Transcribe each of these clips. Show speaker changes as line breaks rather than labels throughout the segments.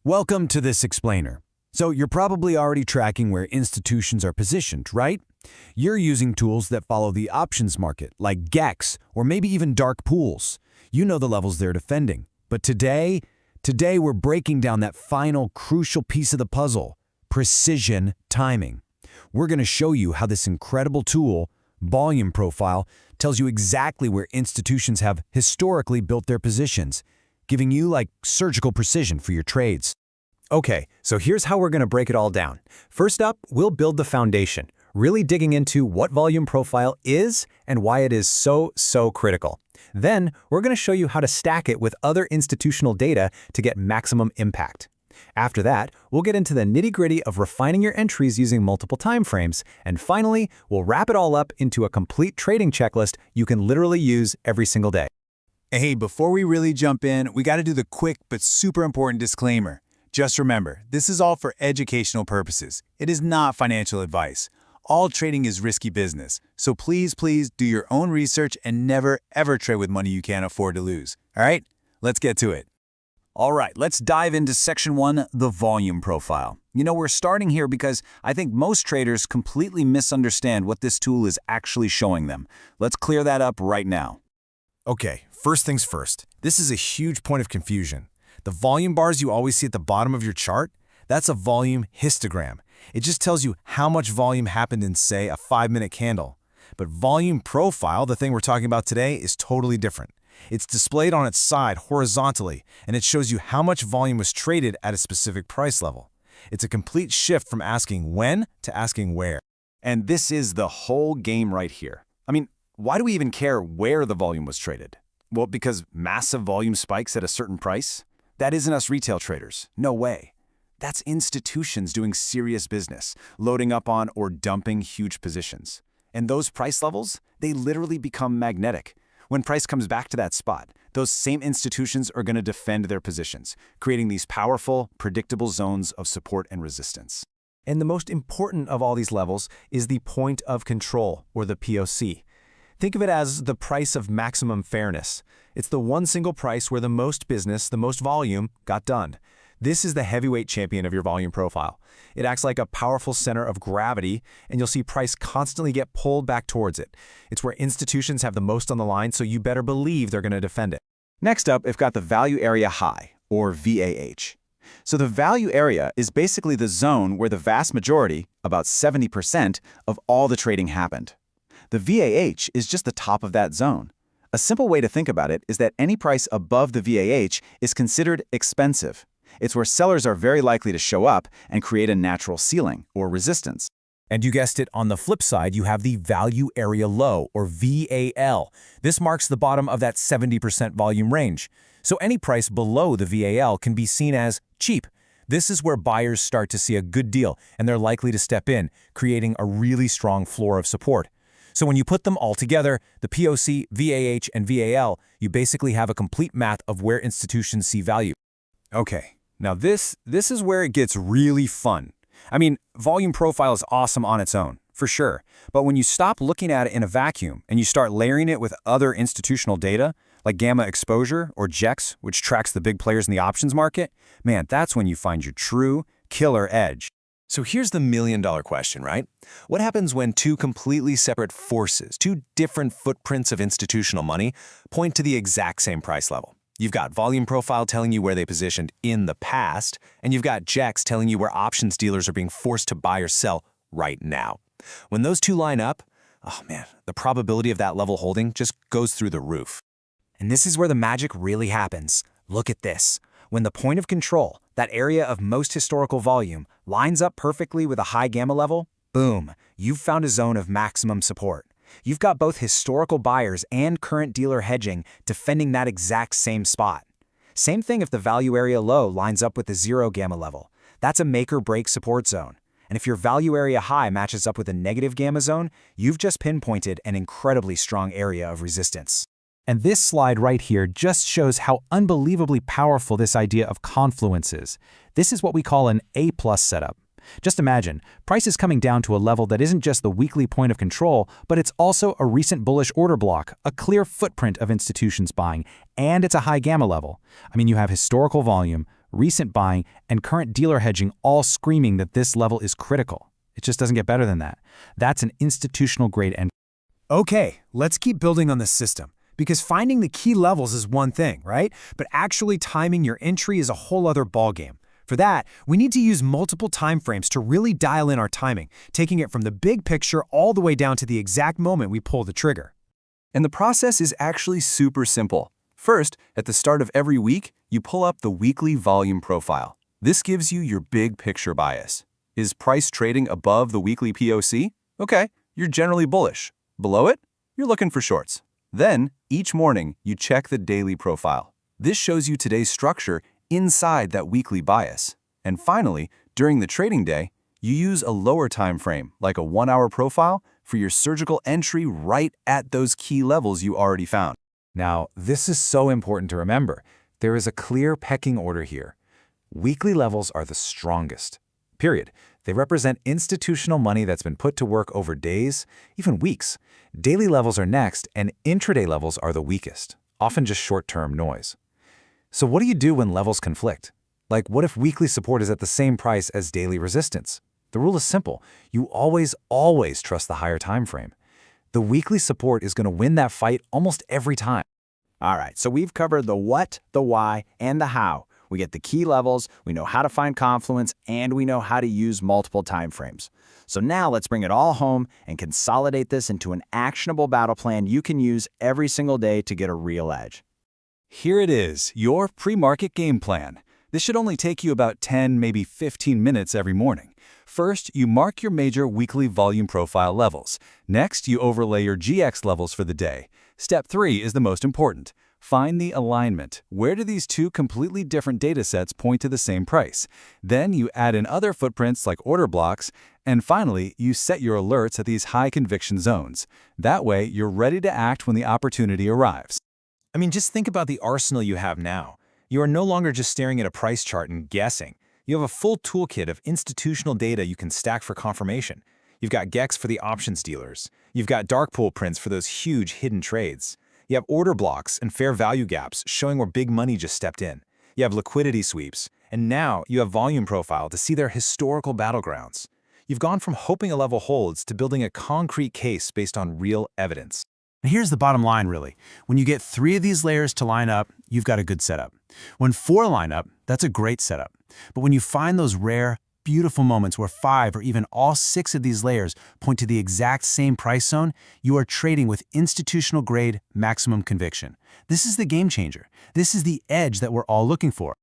Welcome to this explainer. So you're probably already tracking where institutions are positioned, right? You're using tools that follow the options market, like GEX, or maybe even dark pools. You know the levels they're defending. But today we're breaking down that final crucial piece of the puzzle, precision timing. We're going to show you how this incredible tool, Volume Profile, tells you exactly where institutions have historically built their positions, giving you like surgical precision for your trades.
Okay, so here's how we're going to break it all down. First up, we'll build the foundation, really digging into what Volume Profile is and why it is so critical. Then, we're going to show you how to stack it with other institutional data to get maximum impact. After that, we'll get into the nitty-gritty of refining your entries using multiple timeframes, and finally, we'll wrap it all up into a complete trading checklist you can literally use every single day.
Hey, before we really jump in, we got to do the quick but super important disclaimer. Just remember, this is all for educational purposes. It is not financial advice. All trading is risky business, so please do your own research and never ever trade with money you can't afford to lose. All right, let's get to it. All right, let's dive into section 1, the volume profile. You know, we're starting here because I think most traders completely misunderstand what this tool is actually showing them. Let's clear that up right now.
Okay, first things first. This is a huge point of confusion. The volume bars you always see at the bottom of your chart, that's a volume histogram. It just tells you how much volume happened in, say, a 5-minute candle. But volume profile, the thing we're talking about today, is totally different. It's displayed on its side horizontally, and it shows you how much volume was traded at a specific price level. It's a complete shift from asking when to asking where.
And this is the whole game right here. I mean, why do we even care where the volume was traded? Well, because massive volume spikes at a certain price? That isn't us retail traders. No way. That's institutions doing serious business, loading up on or dumping huge positions. And those price levels, they literally become magnetic. When price comes back to that spot, those same institutions are going to defend their positions, creating these powerful, predictable zones of support and resistance.
And the most important of all these levels is the point of control, or the POC. Think of it as the price of maximum fairness. It's the one single price where the most business, the most volume, got done. This is the heavyweight champion of your volume profile. It acts like a powerful center of gravity, and you'll see price constantly get pulled back towards it. It's where institutions have the most on the line, so you better believe they're going to defend it.
Next up, we've got the value area high, or VAH. So the value area is basically the zone where the vast majority, about 70%, of all the trading happened. The VAH is just the top of that zone. A simple way to think about it is that any price above the VAH is considered expensive. It's where sellers are very likely to show up and create a natural ceiling, or resistance.
And you guessed it, on the flip side, you have the value area low, or VAL. This marks the bottom of that 70% volume range. So any price below the VAL can be seen as cheap. This is where buyers start to see a good deal, and they're likely to step in, creating a really strong floor of support. So when you put them all together, the POC, VAH, and VAL, you basically have a complete map of where institutions see value.
Okay, now this is where it gets really fun. I mean, volume profile is awesome on its own, for sure. But when you stop looking at it in a vacuum and you start layering it with other institutional data, like gamma exposure or GEX, which tracks the big players in the options market, man, that's when you find your true killer edge.
So here's the million-dollar question, right? What happens when two completely separate forces, two different footprints of institutional money, point to the exact same price level? You've got volume profile telling you where they positioned in the past, and you've got GEX telling you where options dealers are being forced to buy or sell right now. When those two line up, oh man, the probability of that level holding just goes through the roof.
And this is where the magic really happens. Look at this. When the point of control, that area of most historical volume, lines up perfectly with a high gamma level, boom, you've found a zone of maximum support. You've got both historical buyers and current dealer hedging defending that exact same spot. Same thing if the value area low lines up with the 0 gamma level. That's a make or break support zone. And if your value area high matches up with a negative gamma zone, you've just pinpointed an incredibly strong area of resistance.
And this slide right here just shows how unbelievably powerful this idea of confluence is. This is what we call an A+ setup. Just imagine, price is coming down to a level that isn't just the weekly point of control, but it's also a recent bullish order block, a clear footprint of institutions buying, and it's a high gamma level. I mean, you have historical volume, recent buying, and current dealer hedging all screaming that this level is critical. It just doesn't get better than that. That's an institutional grade entry.
Okay, let's keep building on this system. Because finding the key levels is one thing, right? But actually timing your entry is a whole other ballgame. For that, we need to use multiple time frames to really dial in our timing, taking it from the big picture all the way down to the exact moment we pull the trigger.
And the process is actually super simple. First, at the start of every week, you pull up the weekly volume profile. This gives you your big picture bias. Is price trading above the weekly POC? Okay, you're generally bullish. Below it, you're looking for shorts. Then, each morning, you check the daily profile. This shows you today's structure inside that weekly bias. And finally, during the trading day, you use a lower time frame, like a 1-hour profile, for your surgical entry right at those key levels you already found.
Now, this is so important to remember. There is a clear pecking order here. Weekly levels are the strongest. Period. They represent institutional money that's been put to work over days, even weeks. Daily levels are next, and intraday levels are the weakest, often just short-term noise. So what do you do when levels conflict? Like, what if weekly support is at the same price as daily resistance? The rule is simple. You always trust the higher time frame. The weekly support is going to win that fight almost every time.
All right, so we've covered the what, the why, and the how. We get the key levels, we know how to find confluence, and we know how to use multiple timeframes. So now let's bring it all home and consolidate this into an actionable battle plan you can use every single day to get a real edge.
Here it is, your pre-market game plan. This should only take you about 10, maybe 15 minutes every morning. First, you mark your major weekly volume profile levels. Next, you overlay your GX levels for the day. Step 3 is the most important. Find the alignment. Where do these two completely different datasets point to the same price? Then you add in other footprints like order blocks. And finally, you set your alerts at these high conviction zones. That way, you're ready to act when the opportunity arrives.
I mean, just think about the arsenal you have now. You are no longer just staring at a price chart and guessing. You have a full toolkit of institutional data you can stack for confirmation. You've got GEX for the options dealers. You've got dark pool prints for those huge hidden trades. You have order blocks and fair value gaps showing where big money just stepped in. You have liquidity sweeps. And now you have volume profile to see their historical battlegrounds. You've gone from hoping a level holds to building a concrete case based on real evidence. And here's the bottom line, really. When you get 3 of these layers to line up, you've got a good setup. When 4 line up, that's a great setup. But when you find those rare, beautiful moments where 5 or even all 6 of these layers point to the exact same price zone, you are trading with institutional-grade maximum conviction. This is the game changer. This is the edge that we're all looking for.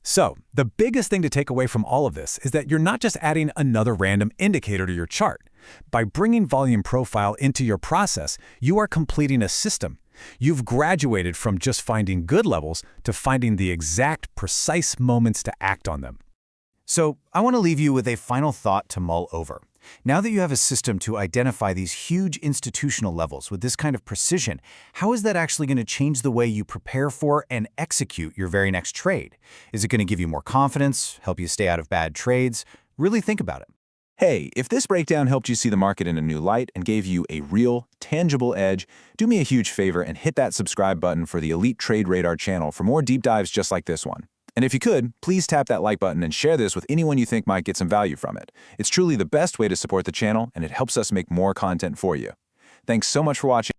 So, the biggest thing to take away from all of this is that you're not just adding another random indicator to your chart. By bringing volume profile into your process, you are completing a system. You've graduated from just finding good levels to finding the exact, precise moments to act on them.
So, I want to leave you with a final thought to mull over. Now that you have a system to identify these huge institutional levels with this kind of precision, how is that actually going to change the way you prepare for and execute your very next trade? Is it going to give you more confidence, help you stay out of bad trades? Really think about it.
Hey, if this breakdown helped you see the market in a new light and gave you a real, tangible edge, do me a huge favor and hit that subscribe button for the Elite Trade Radar channel for more deep dives just like this one. And if you could, please tap that like button and share this with anyone you think might get some value from it. It's truly the best way to support the channel, and it helps us make more content for you. Thanks so much for watching.